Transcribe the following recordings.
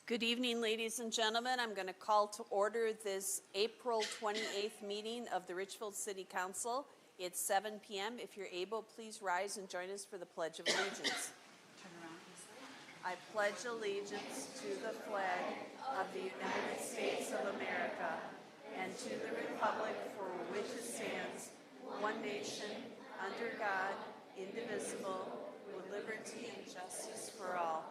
Good evening, ladies and gentlemen. I'm going to call to order this April 28th meeting of the Richfield City Council. It's 7 p.m. If you're able, please rise and join us for the Pledge of Allegiance. I pledge allegiance to the flag of the United States of America and to the republic for which it stands, one nation, under God, indivisible, with liberty and justice for all.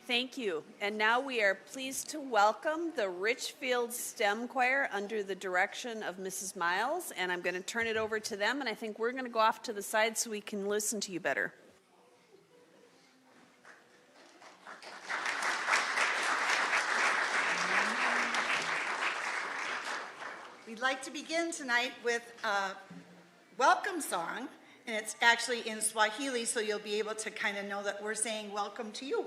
Thank you. And now we are pleased to welcome the Richfield STEM Choir under the direction of Mrs. Miles. And I'm going to turn it over to them. And I think we're going to go off to the side so we can listen to you better. We'd like to begin tonight with a welcome song. And it's actually in Swahili, so you'll be able to kind of know that we're saying welcome to you.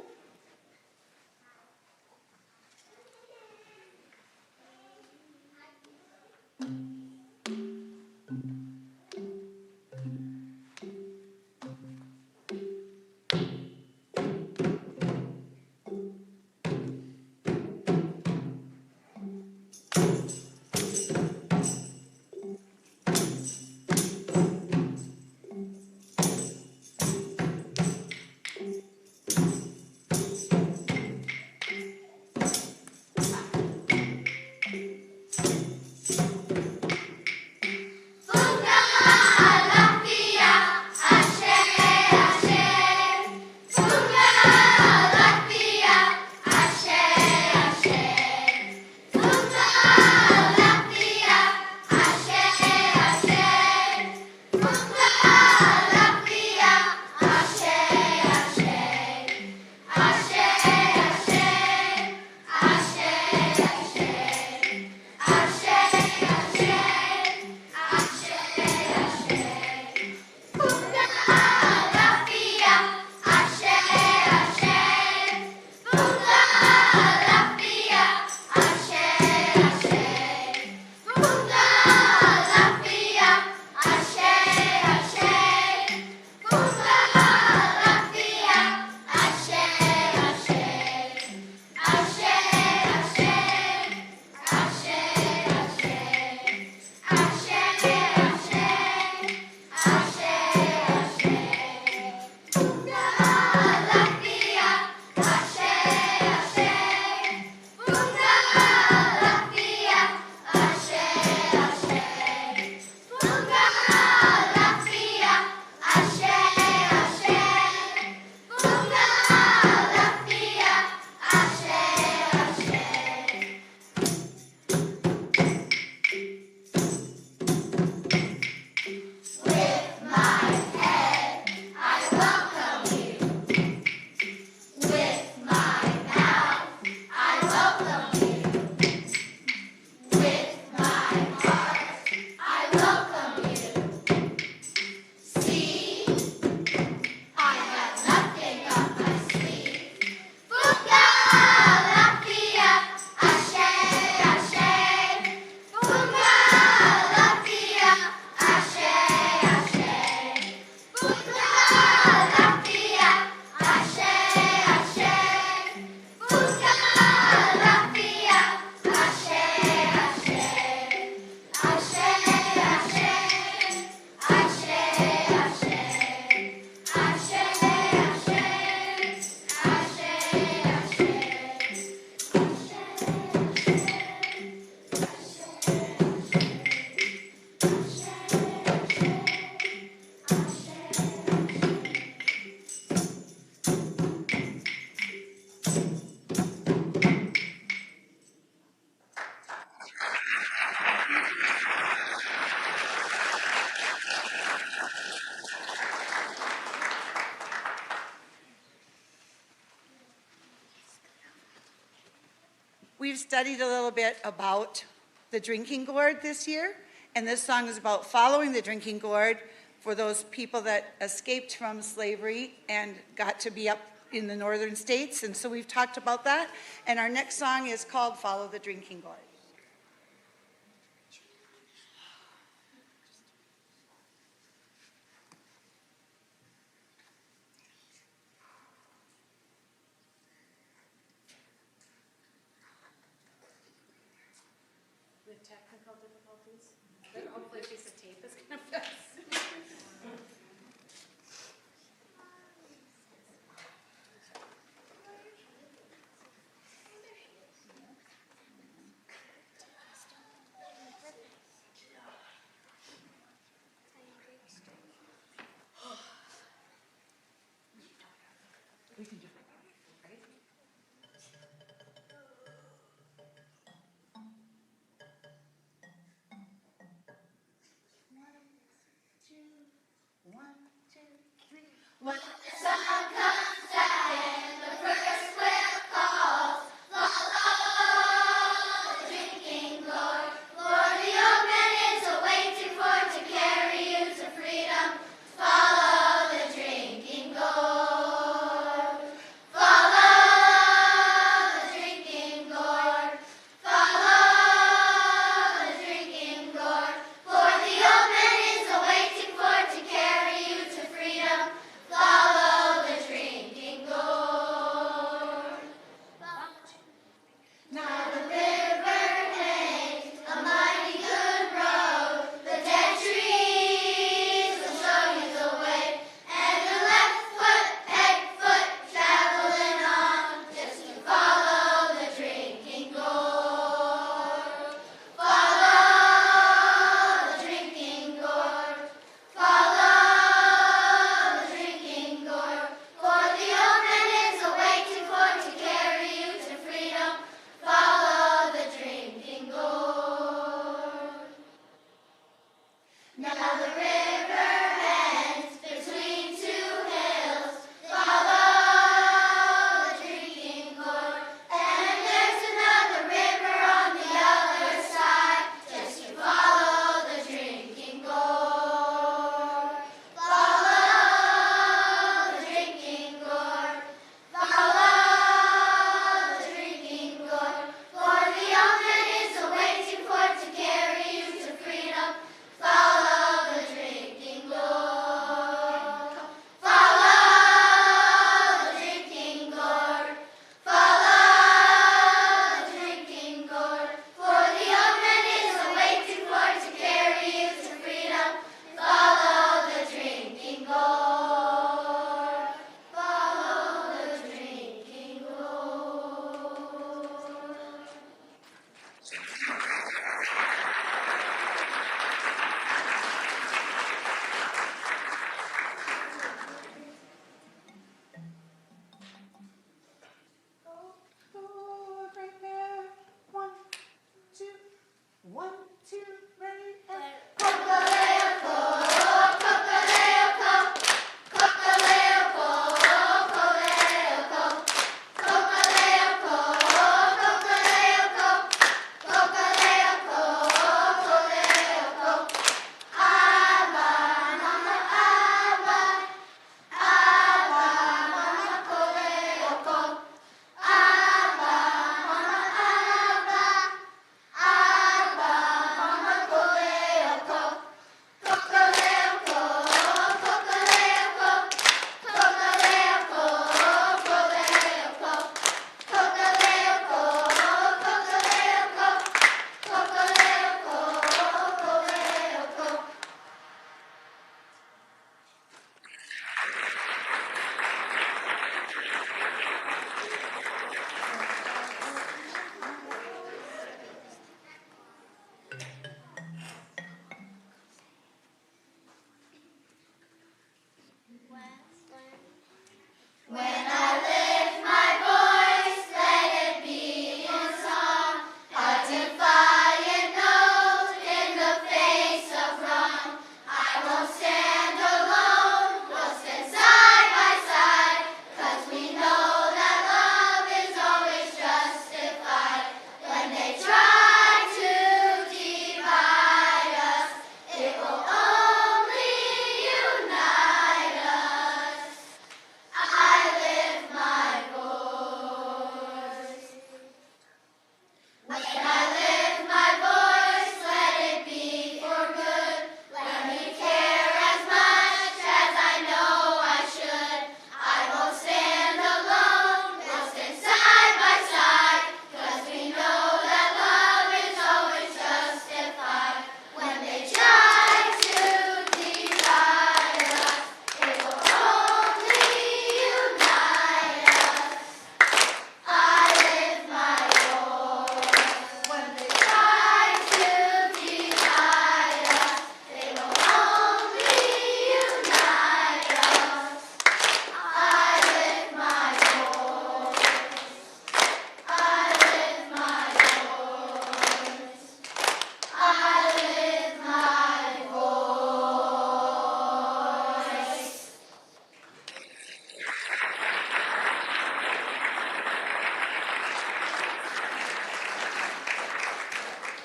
We've studied a little bit about the drinking gourd this year, and this song is about following the drinking gourd for those people that escaped from slavery and got to be up in the northern states, and so we've talked about that, and our next song is called Follow the Drinking Gourd. technical difficulties, but hopefully a piece of tape is gonna fix.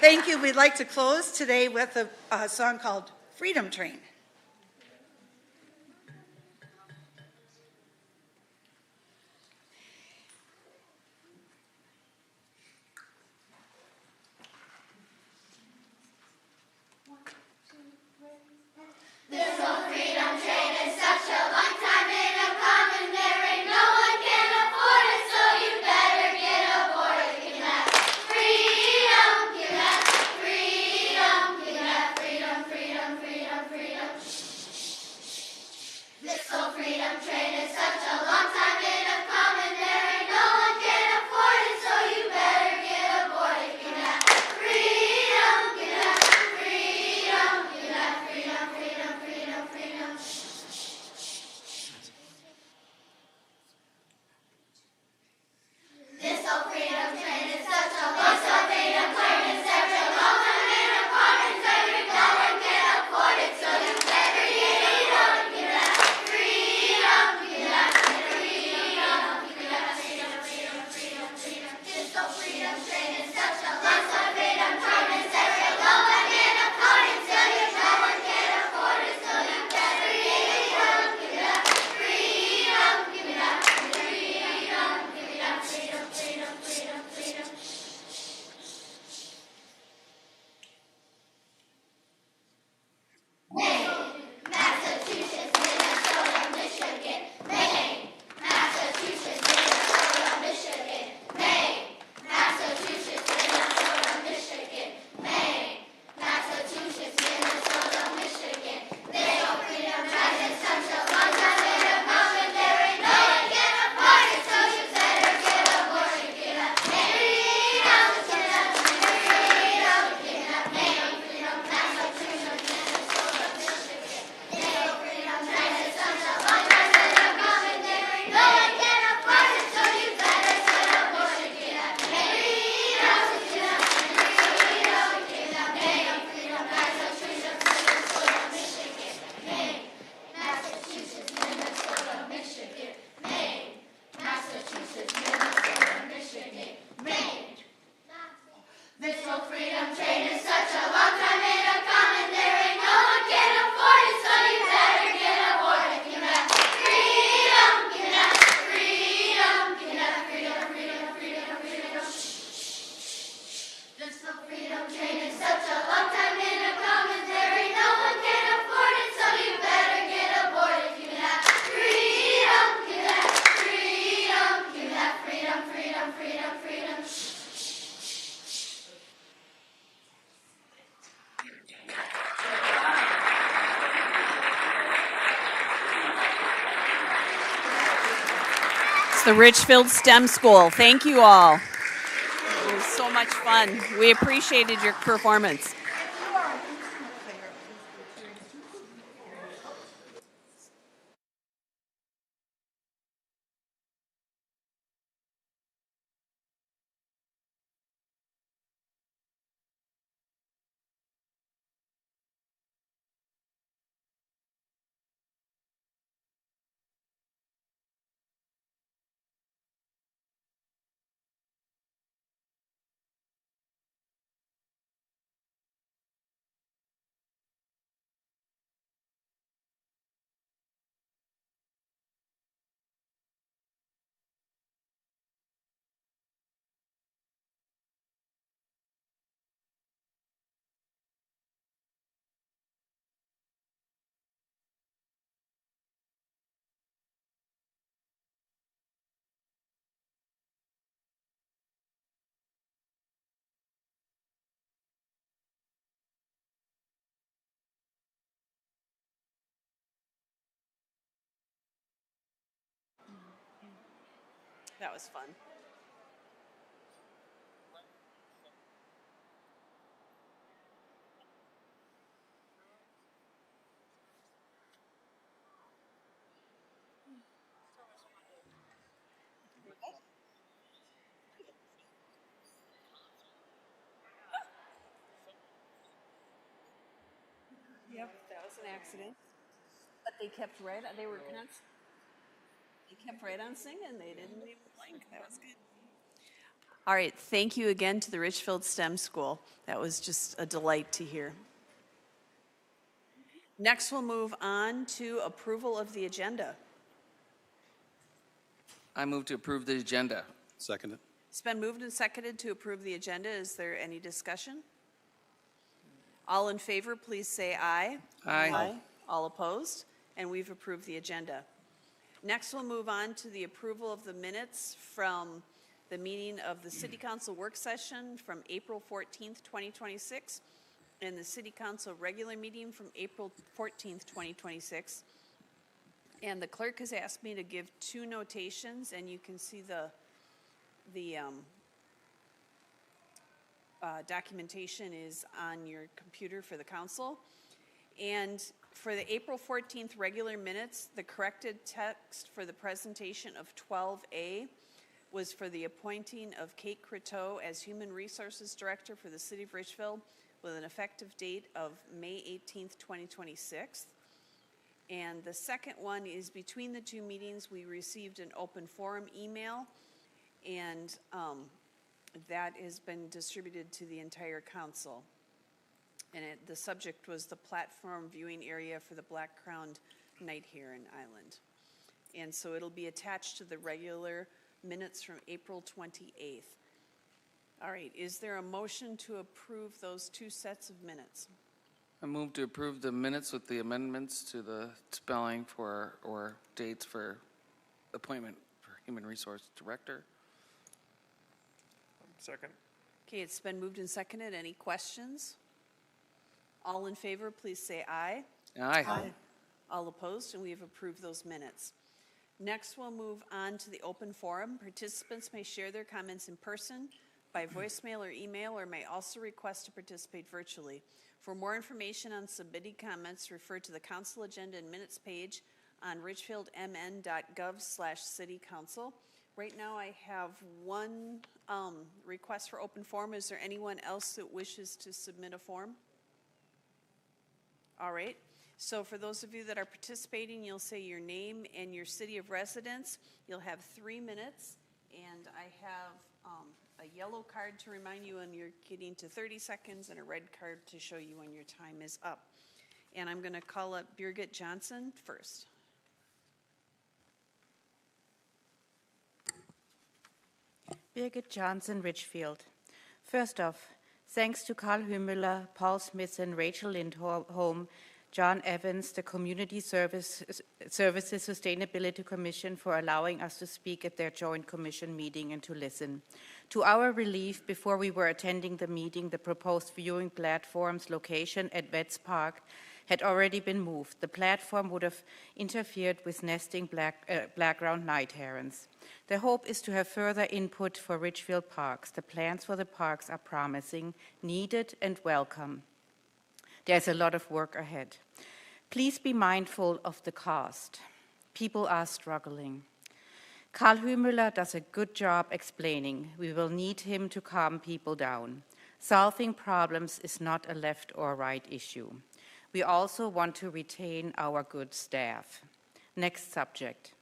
Thank you. We'd like to close today with a song called Freedom Train. The Richfield STEM School. Thank you all. It was so much fun. We appreciated your performance. That was fun. Yep, that was an accident. But they kept right on, they kept right on singing. They didn't even blink. That was good. All right, thank you again to the Richfield STEM School. That was just a delight to hear. Next, we'll move on to approval of the agenda. I move to approve the agenda. Seconded. It's been moved and seconded to approve the agenda. Is there any discussion? All in favor, please say aye. Aye. All opposed? And we've approved the agenda. Next, we'll move on to the approval of the minutes from the meeting of the City Council work session from April 14th, 2026, and the City Council regular meeting from April 14th, 2026. And the clerk has asked me to give 2 notations, and you can see the documentation is on your computer for the council. And for the April 14th regular minutes, the corrected text for the presentation of 12A was for the appointing of Kate Croteau as Human Resources Director for the City of Richfield with an effective date of May 18th, 2026. And the second one is between the 2 meetings, we received an open forum email, and that has been distributed to the entire council. And the subject was the platform viewing area for the black-crowned night heron island. And so it'll be attached to the regular minutes from April 28th. All right, is there a motion to approve those 2 sets of minutes? I move to approve the minutes with the amendments to the spelling for, or dates for appointment for Human Resource Director. Second. Okay, it's been moved and seconded. Any questions? All in favor, please say aye. Aye. All opposed, and we have approved those minutes. Next, we'll move on to the open forum. Participants may share their comments in person, by voicemail or email, or may also request to participate virtually. For more information on submitting comments, refer to the council agenda and minutes page on richfieldmn.gov/citycouncil. Right now, I have 1 request for open forum. Is there anyone else that wishes to submit a form? All right. So for those of you that are participating, you'll say your name and your city of residence. You'll have 3 minutes, and I have a yellow card to remind you when you're getting to 30 seconds and a red card to show you when your time is up. And I'm going to call up Birgit Johnson first. Birgit Johnson, Richfield. First off, thanks to Karl Hümmler, Paul Smith, Rachel Lindholm, John Evans, the Community Services Sustainability Commission, for allowing us to speak at their joint commission meeting and to listen. To our relief, before we were attending the meeting, the proposed viewing platform's location at Vetts Park had already been moved. The platform would have interfered with nesting black-ground night herons. The hope is to have further input for Richfield Parks. The plans for the parks are promising, needed, and welcome. There's a lot of work ahead. Please be mindful of the cost. People are struggling. Karl Hümmler does a good job explaining. We will need him to calm people down. Solving problems is not a left or right issue. We also want to retain our good staff. Next subject.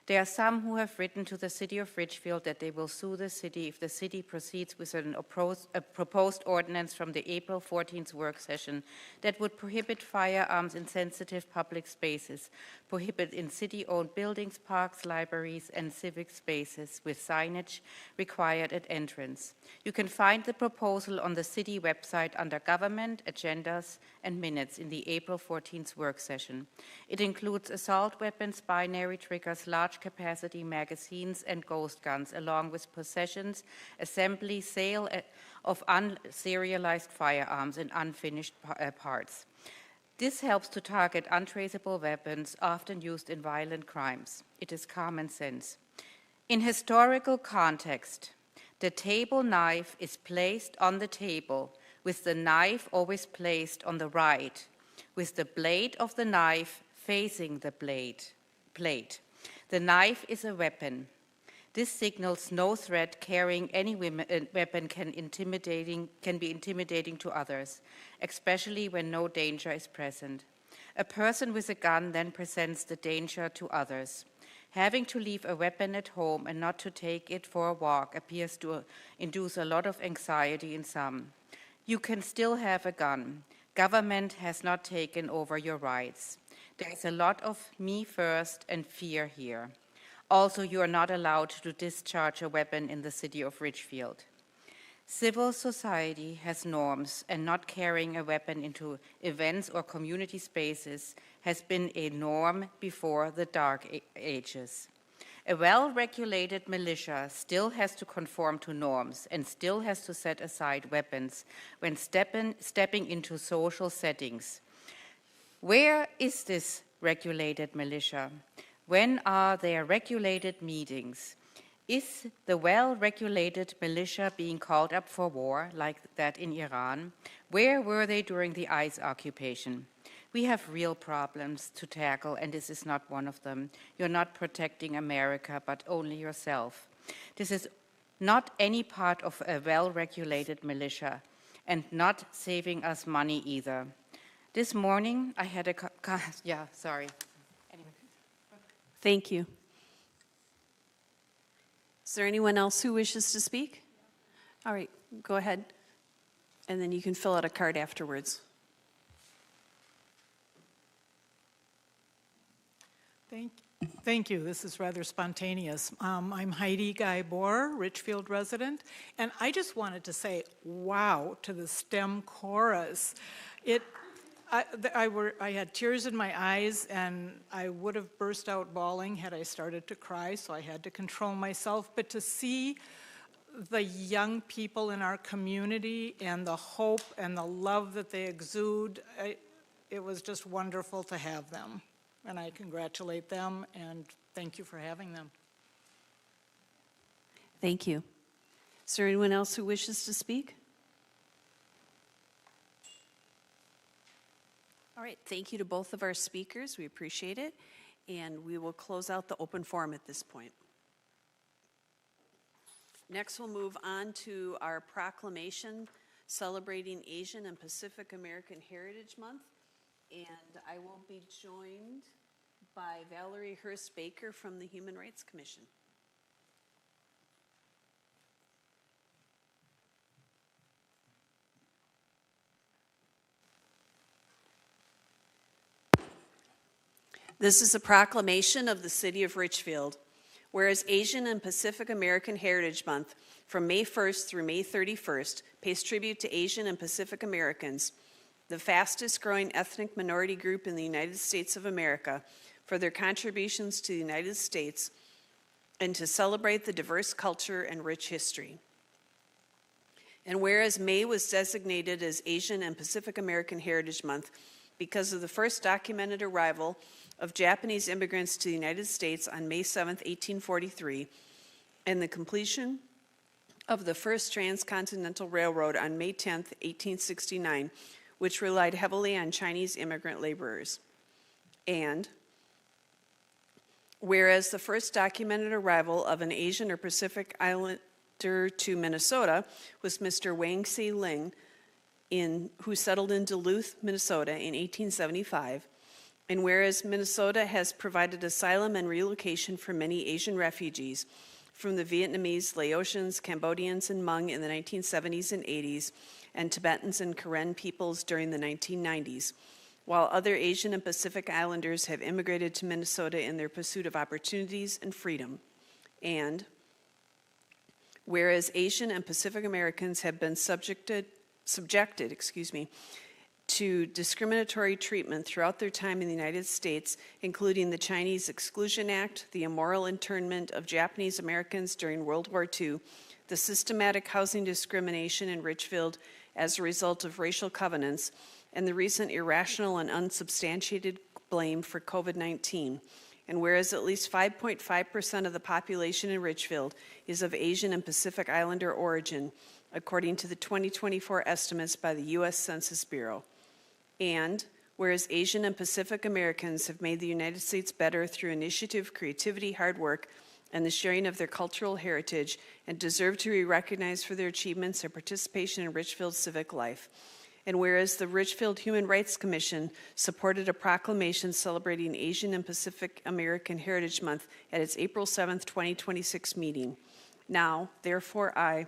There are some who have written to the City of Richfield that they will sue the city if the city proceeds with a proposed ordinance from the April 14th work session that would prohibit firearms in sensitive public spaces, prohibit in city-owned buildings, parks, libraries, and civic spaces with signage required at entrance. You can find the proposal on the city website under Government, Agendas, and Minutes in the April 14th work session. It includes assault weapons, binary triggers, large capacity magazines, and ghost guns, along with possessions, assembly, sale of unserialized firearms and unfinished parts. This helps to target untraceable weapons often used in violent crimes. It is common sense. In historical context, the table knife is placed on the table with the knife always placed on the right, with the blade of the knife facing the plate. The knife is a weapon. This signals no threat carrying any weapon can be intimidating to others, especially when no danger is present. A person with a gun then presents the danger to others. Having to leave a weapon at home and not to take it for a walk appears to induce a lot of anxiety in some. You can still have a gun. Government has not taken over your rights. There is a lot of me first and fear here. Also, you are not allowed to discharge a weapon in the city of Richfield. Civil society has norms, and not carrying a weapon into events or community spaces has been a norm before the Dark Ages. A well-regulated militia still has to conform to norms and still has to set aside weapons when stepping into social settings. Where is this regulated militia? When are there regulated meetings? Is the well-regulated militia being called up for war like that in Iran? Where were they during the ICE occupation? We have real problems to tackle, and this is not one of them. You're not protecting America, but only yourself. This is not any part of a well-regulated militia, and not saving us money either. This morning, I had sorry. Anyway. Thank you. Is there anyone else who wishes to speak? All right, go ahead. And then you can fill out a card afterwards. Thank you. This is rather spontaneous. I'm Heidi Guy Bohr, Richfield resident, and I just wanted to say wow to the STEM chorus. I had tears in my eyes, and I would have burst out bawling had I started to cry, so I had to control myself. But to see the young people in our community and the hope and the love that they exude, it was just wonderful to have them. And I congratulate them, and thank you for having them. Thank you. Is there anyone else who wishes to speak? All right, thank you to both of our speakers. We appreciate it. And we will close out the open forum at this point. Next, we'll move on to our proclamation celebrating Asian and Pacific American Heritage Month. And I will be joined by Valerie Hurst Baker from the Human Rights Commission. This is a proclamation of the City of Richfield. Whereas Asian and Pacific American Heritage Month from May 1st through May 31st pays tribute to Asian and Pacific Americans, the fastest growing ethnic minority group in the United States of America, for their contributions to the United States and to celebrate the diverse culture and rich history. And whereas May was designated as Asian and Pacific American Heritage Month because of the first documented arrival of Japanese immigrants to the United States on May 7, 1843, and the completion of the first transcontinental railroad on May 10, 1869, which relied heavily on Chinese immigrant laborers. And whereas the first documented arrival of an Asian or Pacific Islander to Minnesota was Mr. Wang Si Ling, who settled in Duluth, Minnesota in 1875, and whereas Minnesota has provided asylum and relocation for many Asian refugees from the Vietnamese, Laotians, Cambodians, and Hmong in the 1970s and 80s, and Tibetans and Karen peoples during the 1990s, while other Asian and Pacific Islanders have immigrated to Minnesota in their pursuit of opportunities and freedom. And whereas Asian and Pacific Americans have been subjected to discriminatory treatment throughout their time in the United States, including the Chinese Exclusion Act, the immoral internment of Japanese Americans during World War II, the systematic housing discrimination in Richfield as a result of racial covenants, and the recent irrational and unsubstantiated blame for COVID-19. And whereas at least 5.5% of the population in Richfield is of Asian and Pacific Islander origin, according to the 2024 estimates by the U.S. Census Bureau. And whereas Asian and Pacific Americans have made the United States better through initiative, creativity, hard work, and the sharing of their cultural heritage, and deserve to be recognized for their achievements and participation in Richfield's civic life. And whereas the Richfield Human Rights Commission supported a proclamation celebrating Asian and Pacific American Heritage Month at its April 7th, 2026 meeting. Now, therefore, I,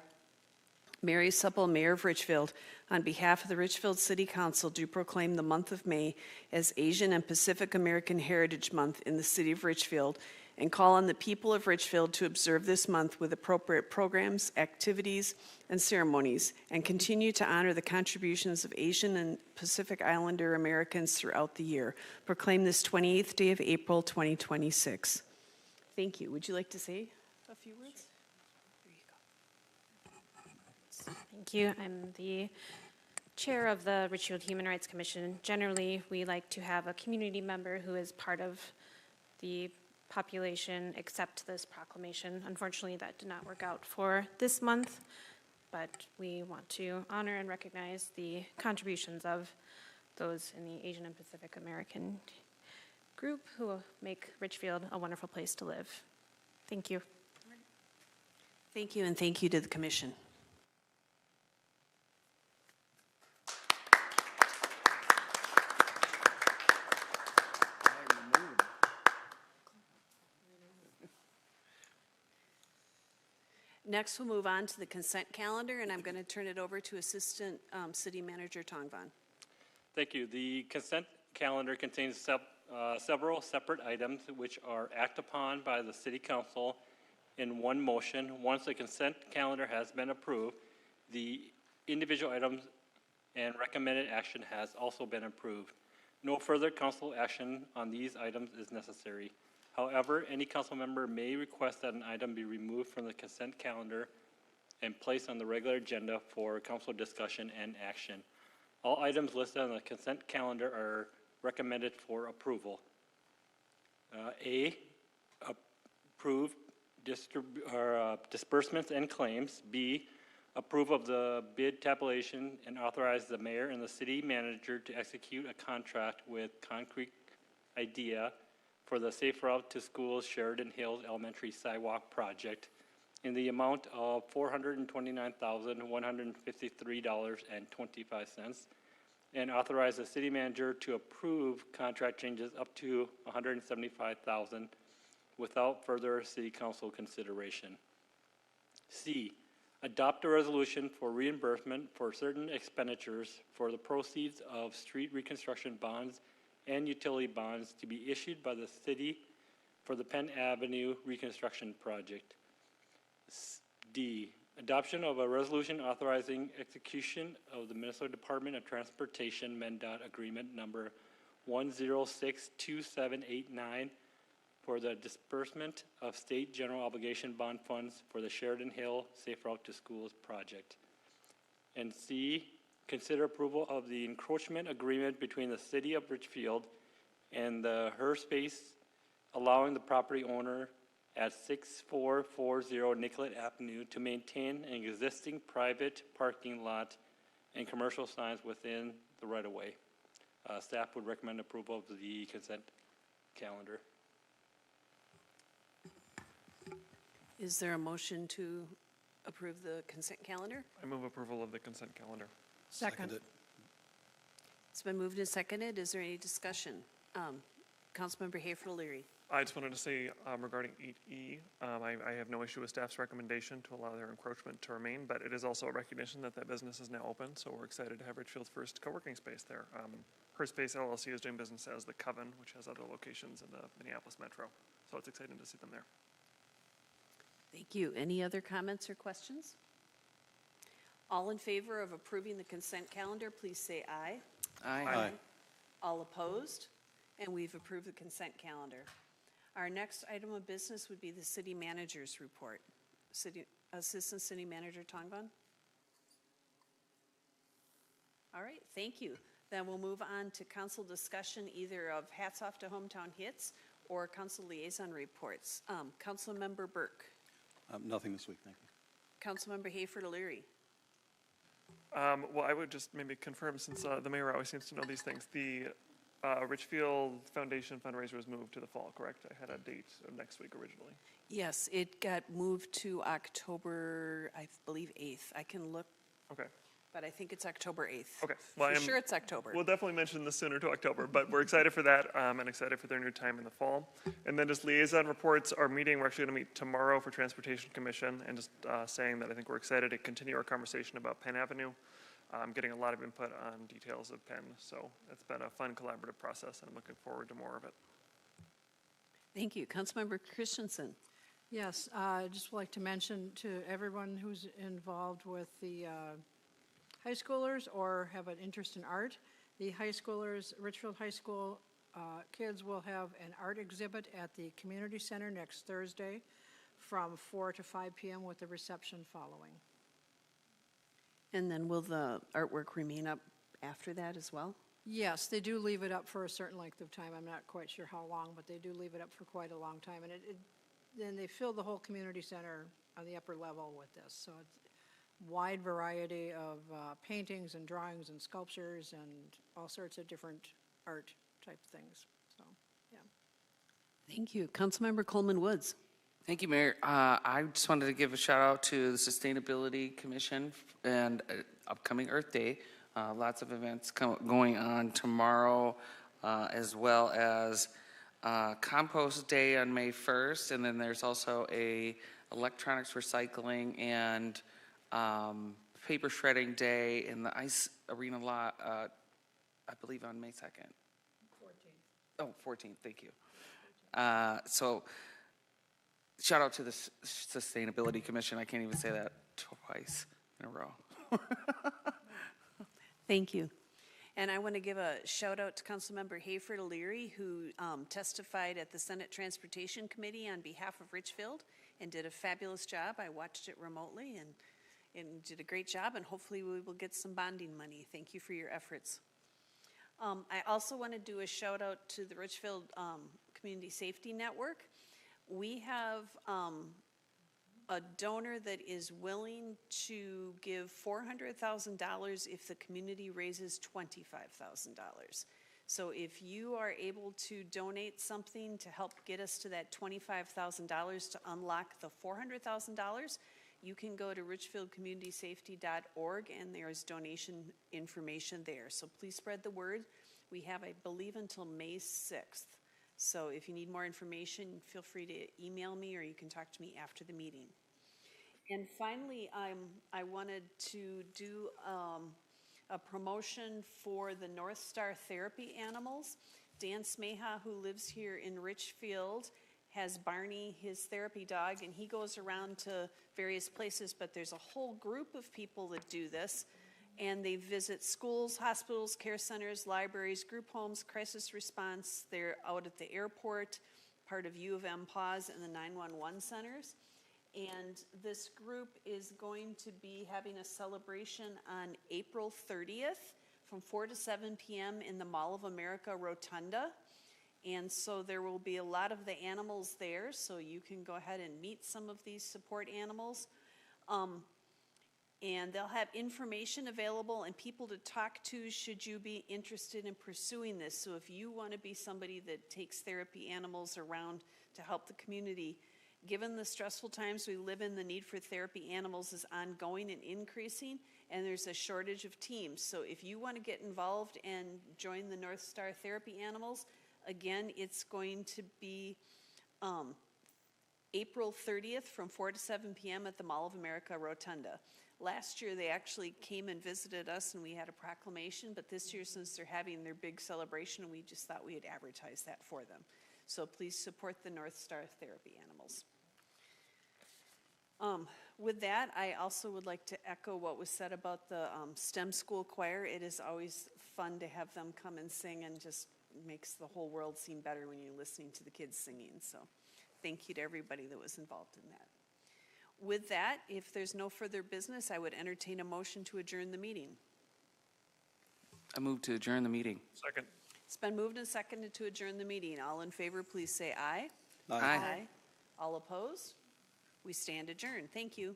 Mary Supple, Mayor of Richfield, on behalf of the Richfield City Council, do proclaim the month of May as Asian and Pacific American Heritage Month in the city of Richfield, and call on the people of Richfield to observe this month with appropriate programs, activities, and ceremonies, and continue to honor the contributions of Asian and Pacific Islander Americans throughout the year. Proclaim this 28th day of April, 2026. Thank you. Would you like to say a few words? There you go. Thank you. I'm the chair of the Richfield Human Rights Commission. Generally, we like to have a community member who is part of the population accept this proclamation. Unfortunately, that did not work out for this month, but we want to honor and recognize the contributions of those in the Asian and Pacific American group who make Richfield a wonderful place to live. Thank you. Thank you, and thank you to the commission. Next, we'll move on to the consent calendar, and I'm going to turn it over to Assistant City Manager Tongvan. Thank you. The consent calendar contains several separate items which are acted upon by the City Council in one motion. Once the consent calendar has been approved, the individual items and recommended action has also been approved. No further council action on these items is necessary. However, any council member may request that an item be removed from the consent calendar and placed on the regular agenda for council discussion and action. All items listed on the consent calendar are recommended for approval. A, approve disbursements and claims. B, approve of the bid tabulation and authorize the mayor and the city manager to execute a contract with Concrete Idea for the Safe Route to Schools Sheridan Hills Elementary Sidewalk Project in the amount of $429,153.25, and authorize the city manager to approve contract changes up to $175,000 without further city council consideration. C, adopt a resolution for reimbursement for certain expenditures for the proceeds of street reconstruction bonds and utility bonds to be issued by the city for the Penn Avenue reconstruction project. D, adoption of a resolution authorizing execution of the Minnesota Department of Transportation MnDOT Agreement number 1062789 for the disbursement of state general obligation bond funds for the Sheridan Hill Safe Route to Schools project. And C, consider approval of the encroachment agreement between the city of Richfield and the Her Space, allowing the property owner at 6440 Nicollet Avenue to maintain an existing private parking lot and commercial signs within the right-of-way. Staff would recommend approval of the consent calendar. Is there a motion to approve the consent calendar? I move approval of the consent calendar. Second. It's been moved and seconded. Is there any discussion? Councilmember Hafer-Leary. I just wanted to say regarding 8E, I have no issue with staff's recommendation to allow their encroachment to remain, but it is also a recognition that that business is now open, so we're excited to have Richfield's first co-working space there. Her Space LLC is doing business as the Coven, which has other locations in the Minneapolis metro, so it's exciting to see them there. Thank you. Any other comments or questions? All in favor of approving the consent calendar, please say aye. Aye. All opposed? And we've approved the consent calendar. Our next item of business would be the city manager's report. Assistant City Manager Tongvan. All right, thank you. Then we'll move on to council discussion either of hats off to hometown hits or council liaison reports. Councilmember Burke. Nothing this week, thank you. Councilmember Hafer-Leary. Well, I would just maybe confirm, since the mayor always seems to know these things, the Richfield Foundation fundraiser was moved to the fall, correct? I had a date of next week originally. Yes, it got moved to October, I believe, 8th. I can look. Okay. but I think it's October 8th. Okay. Well, For sure it's October. We'll definitely mention this sooner to October, but we're excited for that and excited for their new time in the fall. And then just liaison reports, our meeting, we're actually going to meet tomorrow for Transportation Commission, and just saying that I think we're excited to continue our conversation about Penn Avenue, getting a lot of input on details of Penn. So it's been a fun collaborative process, and I'm looking forward to more of it. Thank you. Councilmember Christensen. Yes, I'd just like to mention to everyone who's involved with the high schoolers or have an interest in art, the high schoolers, Richfield High School kids will have an art exhibit at the community center next Thursday from 4 to 5 p.m. with the reception following. And then will the artwork remain up after that as well? Yes, they do leave it up for a certain length of time. I'm not quite sure how long, but they do leave it up for quite a long time. And then they fill the whole community center on the upper level with this. So it's a wide variety of paintings and drawings and sculptures and all sorts of different art type things. So, yeah. Thank you. Councilmember Coleman Woods. Thank you, Mayor. I just wanted to give a shout out to the Sustainability Commission and upcoming Earth Day. Lots of events going on tomorrow, as well as Compost Day on May 1st, and then there's also a electronics recycling and paper shredding day in the ice arena lot, I believe on May 2nd. 14th. Oh, 14th, thank you. So shout out to the Sustainability Commission. I can't even say that twice in a row. Thank you. And I want to give a shout out to Councilmember Hayford O'Leary, who testified at the Senate Transportation Committee on behalf of Richfield and did a fabulous job. I watched it remotely and did a great job, and hopefully we will get some bonding money. Thank you for your efforts. I also want to do a shout out to the Richfield Community Safety Network. We have a donor that is willing to give $400,000 if the community raises $25,000. So if you are able to donate something to help get us to that $25,000 to unlock the $400,000, you can go to richfieldcommunitysafety.org and there's donation information there. So please spread the word. We have, I believe, until May 6th. So if you need more information, feel free to email me or you can talk to me after the meeting. And finally, I wanted to do a promotion for the North Star Therapy Animals. Dan Smeha, who lives here in Richfield, has Barney, his therapy dog, and he goes around to various places, but there's a whole group of people that do this. And they visit schools, hospitals, care centers, libraries, group homes, crisis response. They're out at the airport, part of U of M PAWS and the 911 centers. And this group is going to be having a celebration on April 30th from 4 to 7 p.m. in the Mall of America Rotunda. And so there will be a lot of the animals there, so you can go ahead and meet some of these support animals. And they'll have information available and people to talk to should you be interested in pursuing this. So if you want to be somebody that takes therapy animals around to help the community, given the stressful times we live in, the need for therapy animals is ongoing and increasing, and there's a shortage of teams. So if you want to get involved and join the North Star Therapy Animals, again, it's going to be April 30th from 4 to 7 p.m. at the Mall of America Rotunda. Last year, they actually came and visited us, and we had a proclamation, but this year, since they're having their big celebration, we just thought we'd advertise that for them. So please support the North Star Therapy Animals. With that, I also would like to echo what was said about the STEM School Choir. It is always fun to have them come and sing, and just makes the whole world seem better when you're listening to the kids singing. So thank you to everybody that was involved in that. With that, if there's no further business, I would entertain a motion to adjourn the meeting. I move to adjourn the meeting. Second. It's been moved and seconded to adjourn the meeting. All in favor, please say aye. Aye. All opposed? We stand adjourned. Thank you.